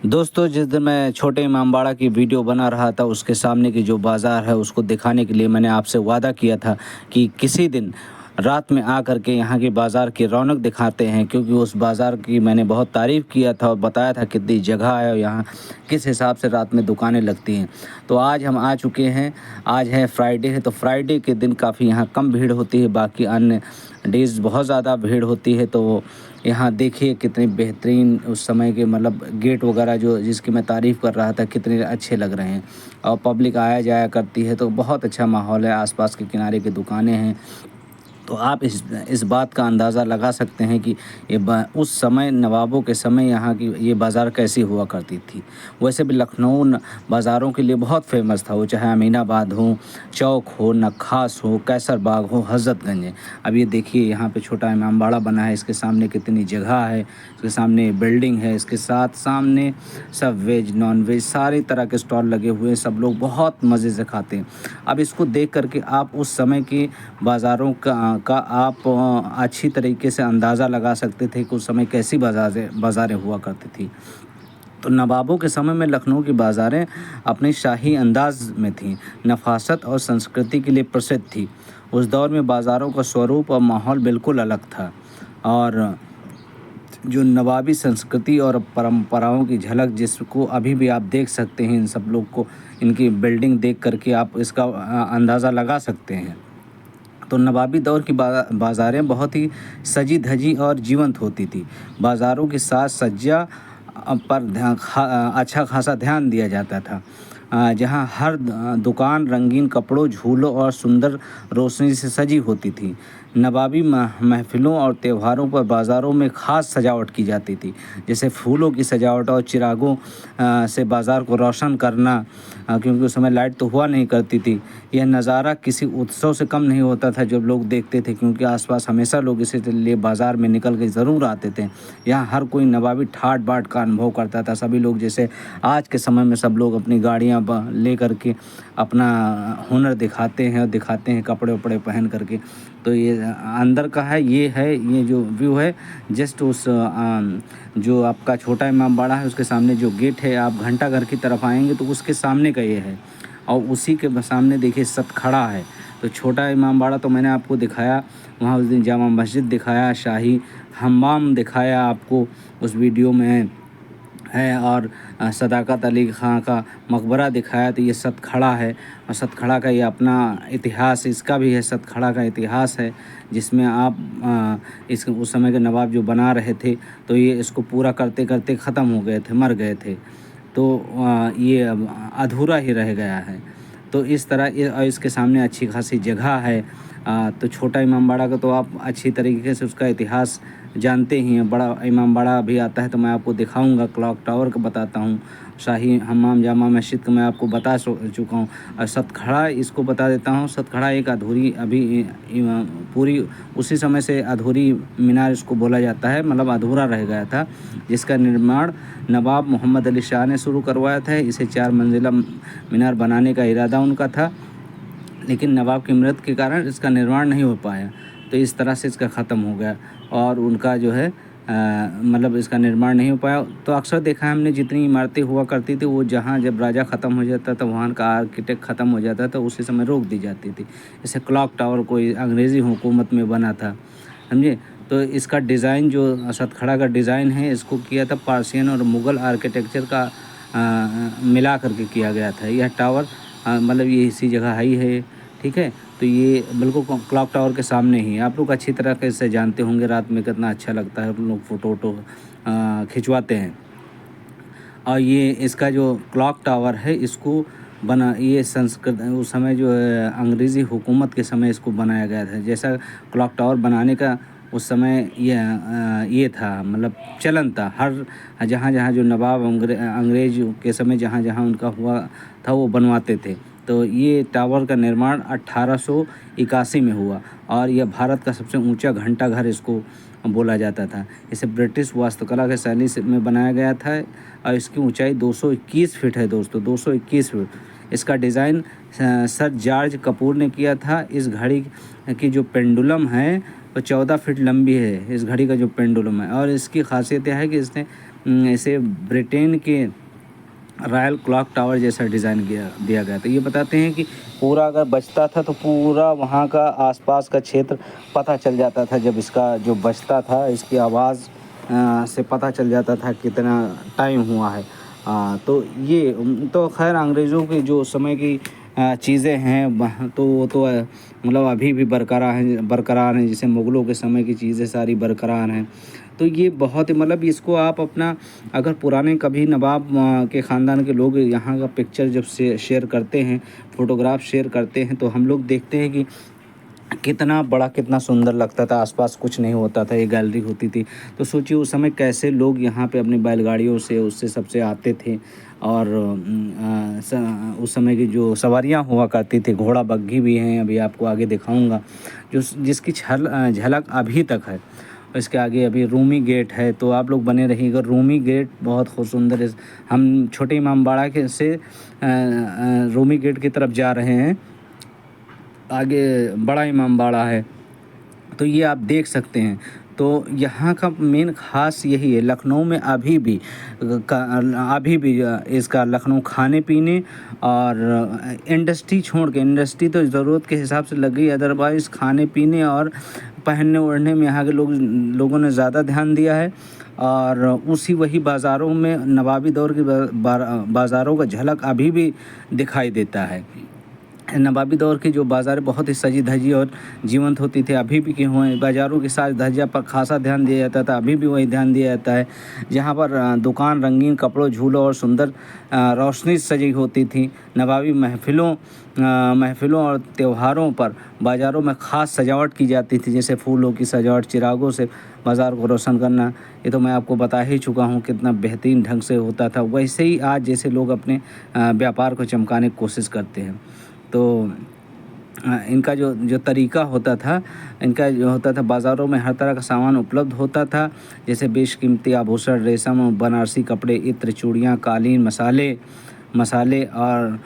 दोस्तों, जिस दिन मैं छोटे इमामबाड़ा की वीडियो बना रहा था, उसके सामने की जो बाज़ार है उसको दिखाने के लिए मैंने आपसे वादा किया था कि किसी दिन रात में आकर के यहाँ की बाज़ार की रौनक दिखाते हैं, क्योंकि उस बाज़ार की मैंने बहुत तारीफ़ किया था और बताया था कितनी जगह है और यहाँ किस हिसाब से रात में दुकानें लगती हैं। तो आज हम आ चुके हैं। आज है फ्राइडे है, तो फ्राइडे के दिन काफ़ी यहाँ कम भीड़ होती है, बाकी अन्य डेज़ बहुत ज़्यादा भीड़ होती है। तो यहाँ देखिए कितनी बेहतरीन उस समय के मतलब गेट वगैरह जो जिसकी मैं तारीफ़ कर रहा था, कितने अच्छे लग रहे हैं और पब्लिक आया जाया करती है, तो बहुत अच्छा माहौल है। आसपास के किनारे की दुकानें हैं, तो आप इस बात का अंदाज़ा लगा सकते हैं कि उस समय नवाबों के समय यहाँ की ये बाज़ार कैसी हुआ करती थी। वैसे भी लखनऊ बाज़ारों के लिए बहुत फेमस था, वो चाहे अमीनाबाद हो, चौक हो, नक्खास हो, कैसर बाग हो, हज़रतगंज है। अब ये देखिए यहाँ पे छोटा इमामबाड़ा बना है, इसके सामने कितनी जगह है, इसके सामने बिल्डिंग है, इसके साथ सामने सब वेज नॉन वेज सारी तरह के स्टॉल लगे हुए हैं। सब लोग बहुत मज़े से खाते हैं। अब इसको देख कर के आप उस समय की बाज़ारों का आप अच्छी तरीके से अंदाज़ा लगा सकते थे कि उस समय कैसी बाज़ारें हुआ करती थी। तो नवाबों के समय में लखनऊ की बाज़ारें अपने शाही अंदाज़ में थीं, नफ़ासत और संस्कृति के लिए प्रसिद्ध थी। उस दौर में बाज़ारों का स्वरूप और माहौल बिल्कुल अलग था और जो नवाबी संस्कृति और परंपराओं की झलक जिसको अभी भी आप देख सकते हैं, इन सब लोग को इनकी बिल्डिंग देख कर के आप इसका अंदाज़ा लगा सकते हैं। तो नवाबी दौर की बाज़ारें बहुत ही सजी धजी और जीवंत होती थी। बाज़ारों की साज सज्जा पर अच्छा खासा ध्यान दिया जाता था। जहाँ हर दुकान रंगीन कपड़ों, झूलों और सुंदर रोशनी से सजी होती थी। नवाबी महफ़िलों और त्योहारों पर बाज़ारों में ख़ास सजावट की जाती थी, जैसे फूलों की सजावट और चिरागों से बाज़ार को रोशन करना, क्योंकि उस समय लाइट तो हुआ नहीं करती थी। यह नज़ारा किसी उत्सव से कम नहीं होता था जब लोग देखते थे, क्योंकि आसपास हमेशा लोग इसीलिए बाज़ार में निकल के ज़रूर आते थे। यहाँ हर कोई नवाबी ठाट बाट का अनुभव करता था। सभी लोग जैसे आज के समय में सब लोग अपनी गाड़ियाँ ले करके अपना हुनर दिखाते हैं और दिखाते हैं कपड़े वपड़े पहन करके। तो ये अंदर का है, ये जो व्यू है जस्ट उस जो आपका छोटा इमामबाड़ा है उसके सामने जो गेट है, आप घंटाघर की तरफ आएंगे तो उसके सामने का ये है और उसी के सामने देखिए सतखड़ा है। तो छोटा इमामबाड़ा तो मैंने आपको दिखाया, वहाँ उस दिन जामा मस्जिद दिखाया, शाही हम्माम दिखाया आपको उस वीडियो में है, और सदाकत अली ख़ां का मकबरा दिखाया। तो ये सतखड़ा है और सतखड़ा का ये अपना इतिहास इसका भी है। सतखड़ा का इतिहास है जिसमें आप इस उस समय के नवाब जो बना रहे थे, तो ये इसको पूरा करते करते ख़त्म हो गए थे, मर गए थे, तो ये अब अधूरा ही रह गया है। तो इस तरह इसके सामने अच्छी खासी जगह है। तो छोटा इमामबाड़ा का तो आप अच्छी तरीके से उसका इतिहास जानते ही हैं। बड़ा इमामबाड़ा भी आता है तो मैं आपको दिखाऊंगा। क्लॉक टावर का बताता हूँ, शाही हम्माम जामा मस्जिद का मैं आपको बता चुका हूँ, और सतखड़ा इसको बता देता हूँ। सतखड़ा एक अधूरी अभी पूरी उसी समय से अधूरी मीनार इसको बोला जाता है, मतलब अधूरा रह गया था, जिसका निर्माण नवाब मोहम्मद अली शाह ने शुरू करवाया था। इसे 4 मंजिला मीनार बनाने का इरादा उनका था, लेकिन नवाब की मृत्यु के कारण इसका निर्माण नहीं हो पाया, तो इस तरह से इसका ख़त्म हो गया और उनका जो है मतलब इसका निर्माण नहीं हो पाया। तो अक्सर देखा है हमने, जितनी इमारतें हुआ करती थी वो जहाँ जब राजा ख़त्म हो जाता था, वहाँ का आर्किटेक्ट ख़त्म हो जाता था, उसी समय रोक दी जाती थी। जैसे क्लॉक टावर कोई अंग्रेज़ी हुकूमत में बना था, समझे। तो इसका डिज़ाइन जो सतखड़ा का डिज़ाइन है, इसको किया था पार्सियन और मुग़ल आर्किटेक्चर का मिला करके किया गया था। यह टावर मतलब ये इसी जगह ही है, ठीक है। तो ये बिल्कुल क्लॉक टावर के सामने ही है। आप लोग अच्छी तरह से जानते होंगे रात में कितना अच्छा लगता है, लोग फ़ोटो वोटो खिंचवाते हैं। और ये इसका जो क्लॉक टावर है इसको ये संस्कृत उस समय जो है अंग्रेज़ी हुकूमत के समय इसको बनाया गया था। जैसा क्लॉक टावर बनाने का उस समय ये था, मतलब चलन था। हर जहाँ-जहाँ जो नवाब अंग्रेज़ के समय जहाँ-जहाँ उनका हुआ था वो बनवाते थे। तो ये टावर का निर्माण 1881 में हुआ और यह भारत का सबसे ऊंचा घंटाघर इसको बोला जाता था। इसे ब्रिटिश वास्तुकला के शैली में बनाया गया था और इसकी ऊंचाई 221 फीट है दोस्तों, 221 फीट। इसका डिज़ाइन सर जॉर्ज कपूर ने किया था। इस घड़ी की जो पेंडुलम है वो 14 फीट लंबी है, इस घड़ी का जो पेंडुलम है, और इसकी खासियत यह है कि इसने इसे ब्रिटेन के रॉयल क्लॉक टावर जैसा डिज़ाइन दिया गया था। ये बताते हैं कि पूरा अगर बजता था तो पूरा वहाँ का आसपास का क्षेत्र पता चल जाता था। जब इसका जो बजता था, इसकी आवाज़ से पता चल जाता था कितना टाइम हुआ है। तो ये तो खैर अंग्रेज़ों के जो समय की चीज़ें हैं तो वो तो मतलब अभी भी बरकरार हैं। जैसे मुग़लों के समय की चीज़ें सारी बरकरार हैं। तो ये बहुत ही मतलब इसको आप अपना अगर पुराने कभी नवाब के ख़ानदान के लोग यहाँ का पिक्चर जब से शेयर करते हैं, फ़ोटोग्राफ शेयर करते हैं, तो हम लोग देखते हैं कि कितना बड़ा, कितना सुंदर लगता था। आसपास कुछ नहीं होता था, ये गैलरी होती थी। तो सोचिए उस समय कैसे लोग यहाँ पे अपनी बैलगाड़ियों से उससे सबसे आते थे। और उस समय की जो सवारियाँ हुआ करती थी, घोड़ा बग्घी भी हैं, अभी आपको आगे दिखाऊंगा, जिसकी झलक अभी तक है। इसके आगे अभी रूमी गेट है, तो आप लोग बने रहिएगा। रूमी गेट बहुत खूब सुंदर है। हम छोटे इमामबाड़ा के से रूमी गेट की तरफ जा रहे हैं। आगे बड़ा इमामबाड़ा है, तो ये आप देख सकते हैं। तो यहाँ का मेन ख़ास यही है, लखनऊ में अभी भी इसका लखनऊ खाने पीने और इंडस्ट्री छोड़ के, इंडस्ट्री तो ज़रूरत के हिसाब से लगी, अदरवाइज़ खाने पीने और पहनने ओढ़ने में यहाँ के लोगों ने ज़्यादा ध्यान दिया है। और वही बाज़ारों में नवाबी दौर की बाज़ारों का झलक अभी भी दिखाई देता है। नवाबी दौर की जो बाज़ारें बहुत ही सजी धजी और जीवंत होती थी, अभी भी क्यों हुए बाज़ारों की साज धज्जिया पर खासा ध्यान दिया जाता था, अभी भी वही ध्यान दिया जाता है। जहाँ पर दुकान रंगीन कपड़ों, झूलों और सुंदर रोशनी सजी होती थी। नवाबी महफ़िलों और त्योहारों पर बाज़ारों में ख़ास सजावट की जाती थी, जैसे फूलों की सजावट, चिरागों से बाज़ार को रोशन करना। ये तो मैं आपको बता ही चुका हूँ कितना बेहतरीन ढंग से होता था। वैसे ही आज जैसे लोग अपने व्यापार को चमकाने की कोशिश करते हैं। तो इनका जो तरीका होता था, इनका जो होता था, बाज़ारों में हर तरह का सामान उपलब्ध होता था, जैसे बेशकीमती आभूषण, रेशम, बनारसी कपड़े, इत्र, चूड़ियाँ, कालीन, मसाले और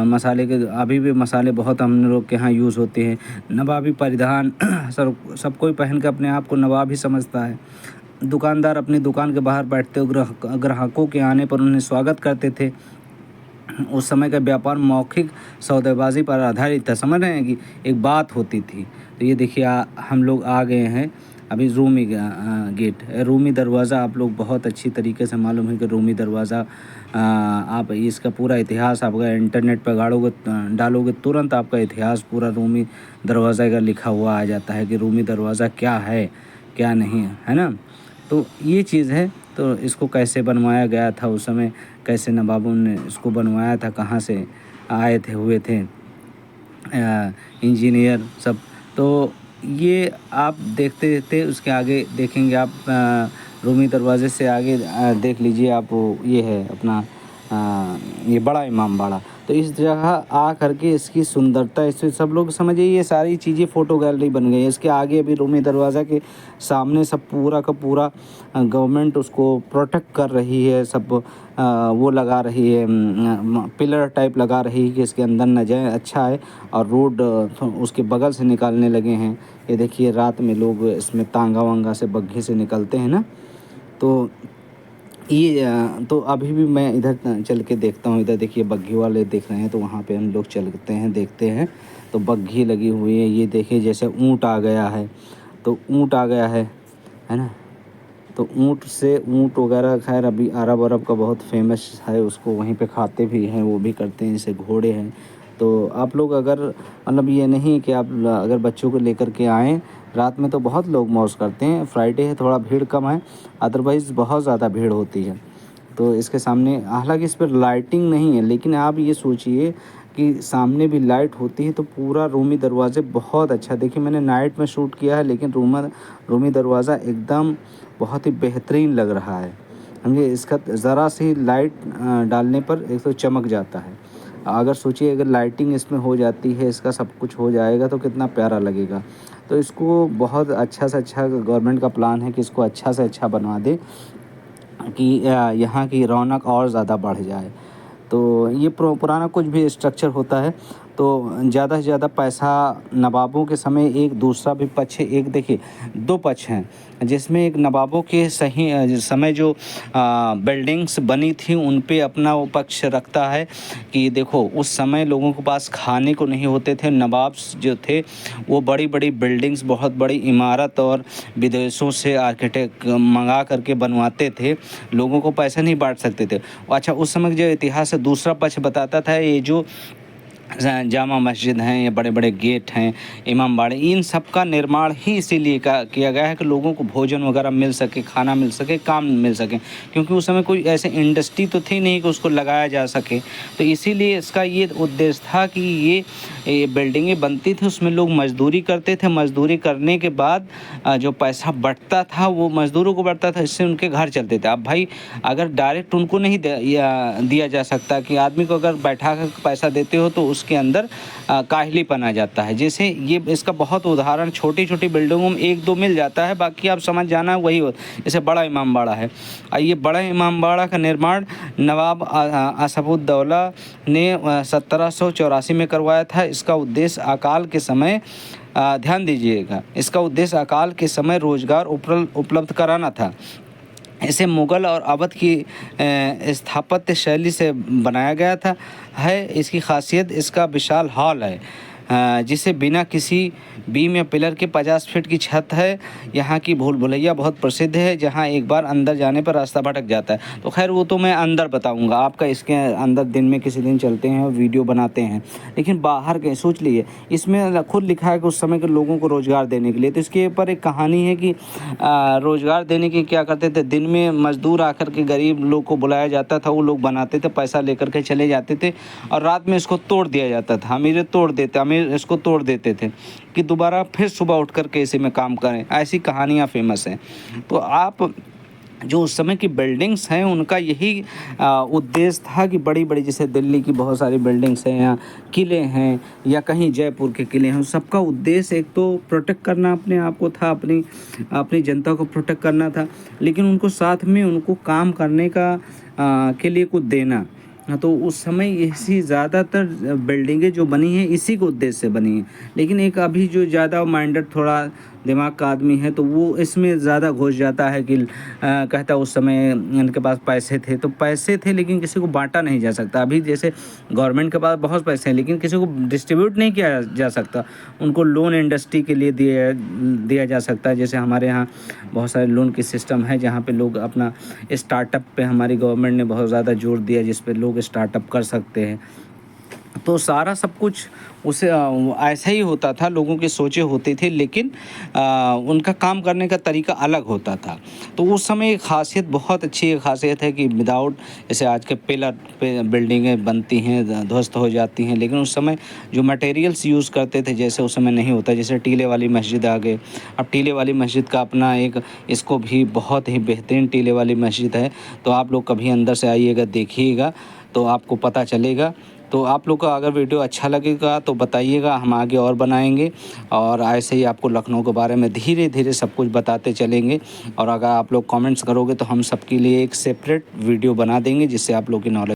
मसाले के अभी भी मसाले बहुत हम लोग के यहाँ यूज़ होते हैं। नवाबी परिधान सब कोई पहन के अपने आप को नवाब ही समझता है। दुकानदार अपनी दुकान के बाहर बैठते हुए ग्राहकों के आने पर उन्हें स्वागत करते थे। उस समय का व्यापार मौखिक सौदेबाजी पर आधारित था। समझ रहे हैं कि एक बात होती थी। तो ये देखिए हम लोग आ गए हैं अभी रूमी गेट, रूमी दरवाज़ा। आप लोग बहुत अच्छी तरीके से मालूम है कि रूमी दरवाज़ा, आप इसका पूरा इतिहास आप अगर इंटरनेट पर डालोगे तुरंत आपका इतिहास पूरा रूमी दरवाज़ा का लिखा हुआ आ जाता है कि रूमी दरवाज़ा क्या है क्या नहीं है ना। तो ये चीज़ है। तो इसको कैसे बनवाया गया था उस समय, कैसे नवाबों ने इसको बनवाया था, कहाँ से आए थे, हुए थे इंजीनियर सब। तो ये आप देखते देखते उसके आगे देखेंगे आप, रूमी दरवाज़े से आगे देख लीजिए आप, ये है अपना ये बड़ा इमामबाड़ा। तो इस जगह आ करके इसकी सुंदरता, इससे सब लोग समझिए ये सारी चीज़ें फ़ोटो गैलरी बन गई है। इसके आगे अभी रूमी दरवाज़ा के सामने सब पूरा का पूरा गवर्नमेंट उसको प्रोटेक्ट कर रही है। सब वो लगा रही है, पिलर टाइप लगा रही है कि इसके अंदर न जाए, अच्छा है। और रोड उसके बगल से निकालने लगे हैं। ये देखिए रात में लोग इसमें तांगा वांगा से, बग्घे से निकलते हैं ना। तो ये तो अभी भी मैं इधर चल के देखता हूँ। इधर देखिए बग्घी वाले देख रहे हैं, तो वहाँ पे हम लोग चलते हैं, देखते हैं। तो बग्घी लगी हुई है। ये देखिए जैसे ऊँट आ गया है, तो ऊँट आ गया है ना। तो ऊँट वगैरह खैर अभी अरब का बहुत फेमस है, उसको वहीं पे खाते भी हैं, वो भी करते हैं। जैसे घोड़े हैं। तो आप लोग अगर मतलब ये नहीं कि आप अगर बच्चों को लेकर के आएँ, रात में तो बहुत लोग मौज करते हैं। फ्राइडे है, थोड़ा भीड़ कम है, अदरवाइज़ बहुत ज़्यादा भीड़ होती है। तो इसके सामने हालांकि इस पर लाइटिंग नहीं है, लेकिन आप ये सोचिए कि सामने भी लाइट होती है तो पूरा रूमी दरवाज़े बहुत अच्छा। देखिए मैंने नाइट में शूट किया है, लेकिन रूमी दरवाज़ा एकदम बहुत ही बेहतरीन लग रहा है। समझिए इसका ज़रा सी लाइट डालने पर एक तो चमक जाता है। अगर सोचिए अगर लाइटिंग इसमें हो जाती है, इसका सब कुछ हो जाएगा तो कितना प्यारा लगेगा। तो इसको बहुत अच्छा से अच्छा गवर्नमेंट का प्लान है कि इसको अच्छा से अच्छा बनवा दे कि यहाँ की रौनक और ज़्यादा बढ़ जाए। तो ये पुराना कुछ भी स्ट्रक्चर होता है तो ज़्यादा से ज़्यादा पैसा नवाबों के समय एक दूसरा भी पक्ष है। एक देखिए 2 पक्ष हैं, जिसमें एक नवाबों के सही समय जो बिल्डिंग्स बनी थी उन पे अपना वो पक्ष रखता है कि देखो उस समय लोगों के पास खाने को नहीं होते थे। नवाब जो थे वो बड़ी-बड़ी बिल्डिंग्स, बहुत बड़ी इमारत और विदेशों से आर्किटेक्ट मंगा करके बनवाते थे। लोगों को पैसा नहीं बाँट सकते थे। अच्छा, उस समय जो इतिहास है दूसरा पक्ष बताता था, ये जो जामा मस्जिद हैं या बड़े-बड़े गेट हैं, इमामबाड़े, इन सब का निर्माण ही इसीलिए किया गया है कि लोगों को भोजन वगैरह मिल सके, खाना मिल सके, काम मिल सके। क्योंकि उस समय कोई ऐसे इंडस्ट्री तो थी नहीं कि उसको लगाया जा सके। तो इसीलिए इसका ये उद्देश्य था कि ये बिल्डिंगें बनती थी, उसमें लोग मज़दूरी करते थे। मज़दूरी करने के बाद जो पैसा बँटता था वो मज़दूरों को बँटता था, इससे उनके घर चलते थे। अब भाई अगर डायरेक्ट उनको नहीं दिया जा सकता कि आदमी को अगर बैठा कर पैसा देते हो तो उसके अंदर काहलीपन आ जाता है। जैसे ये इसका बहुत उदाहरण छोटी-छोटी बिल्डिंगों में 1-2 मिल जाता है, बाकी आप समझ जाना वही हो। जैसे बड़ा इमामबाड़ा है, ये बड़ा इमामबाड़ा का निर्माण नवाब असफउद्दौला ने 1784 में करवाया था। इसका उद्देश्य अकाल के समय ध्यान दीजिएगा, इसका उद्देश्य अकाल के समय रोज़गार उपलब्ध कराना था। इसे मुग़ल और अवध की स्थापत्य शैली से बनाया गया था है। इसकी ख़ासियत इसका विशाल हॉल है, जिसे बिना किसी बीम या पिलर के 50 फीट की छत है। यहाँ की भूल भुलैया बहुत प्रसिद्ध है, जहाँ एक बार अंदर जाने पर रास्ता भटक जाता है। तो खैर वो तो मैं अंदर बताऊँगा, आपका इसके अंदर दिन में किसी दिन चलते हैं और वीडियो बनाते हैं। लेकिन बाहर के सोच लीजिए, इसमें खुद लिखा है कि उस समय के लोगों को रोज़गार देने के लिए। तो इसके ऊपर एक कहानी है कि रोज़गार देने के क्या करते थे, दिन में मज़दूर आकर के गरीब लोग को बुलाया जाता था, वो लोग बनाते थे, पैसा लेकर के चले जाते थे और रात में इसको तोड़ दिया जाता था। अमीर इसको तोड़ देते थे कि दोबारा फिर सुबह उठ कर के इसी में काम करें। ऐसी कहानियाँ फ़ेमस हैं। तो आप जो उस समय की बिल्डिंग्स हैं उनका यही उद्देश्य था कि बड़ी-बड़ी, जैसे दिल्ली की बहुत सारी बिल्डिंग्स हैं या किले हैं या कहीं जयपुर के किले हैं, सबका उद्देश्य एक तो प्रोटेक्ट करना अपने आप को था, अपनी जनता को प्रोटेक्ट करना था, लेकिन उनको साथ में उनको काम करने का के लिए कुछ देना। तो उस समय ऐसी ज़्यादातर बिल्डिंगें जो बनी हैं इसी के उद्देश्य से बनी हैं। लेकिन एक अभी जो ज़्यादा माइंडेड थोड़ा दिमाग का आदमी है तो वो इसमें ज़्यादा घुस जाता है कि कहता है उस समय इनके पास पैसे थे, तो पैसे थे लेकिन किसी को बांटा नहीं जा सकता। अभी जैसे गवर्नमेंट के पास बहुत पैसे हैं लेकिन किसी को डिस्ट्रीब्यूट नहीं किया जा सकता, उनको लोन इंडस्ट्री के लिए दिया जा सकता है। जैसे हमारे यहाँ बहुत सारे लोन की सिस्टम है जहाँ पे लोग अपना स्टार्टअप पे हमारी गवर्नमेंट ने बहुत ज़्यादा जोर दिया, जिस पे लोग स्टार्टअप कर सकते हैं। तो सारा सब कुछ उसे ऐसा ही होता था, लोगों की सोचें होती थी, लेकिन उनका काम करने का तरीका अलग होता था। तो उस समय एक ख़ासियत, बहुत अच्छी ख़ासियत है कि विदाउट, जैसे आज के पिलर पे बिल्डिंगें बनती हैं, ध्वस्त हो जाती हैं, लेकिन उस समय जो मटेरियल्स यूज़ करते थे जैसे उस समय नहीं होता। जैसे टीले वाली मस्जिद आ गए, अब टीले वाली मस्जिद का अपना एक, इसको भी बहुत ही बेहतरीन टीले वाली मस्जिद है। तो आप लोग कभी अंदर से आइएगा, देखिएगा तो आपको पता चलेगा। तो आप लोग का अगर वीडियो अच्छा लगेगा तो बताइएगा, हम आगे और बनाएंगे और ऐसे ही आपको लखनऊ के बारे में धीरे-धीरे सब कुछ बताते चलेंगे। और अगर आप लोग कमेंट्स करोगे तो हम सबके लिए एक सेपरेट वीडियो बना देंगे जिससे आप लोग की नॉलेज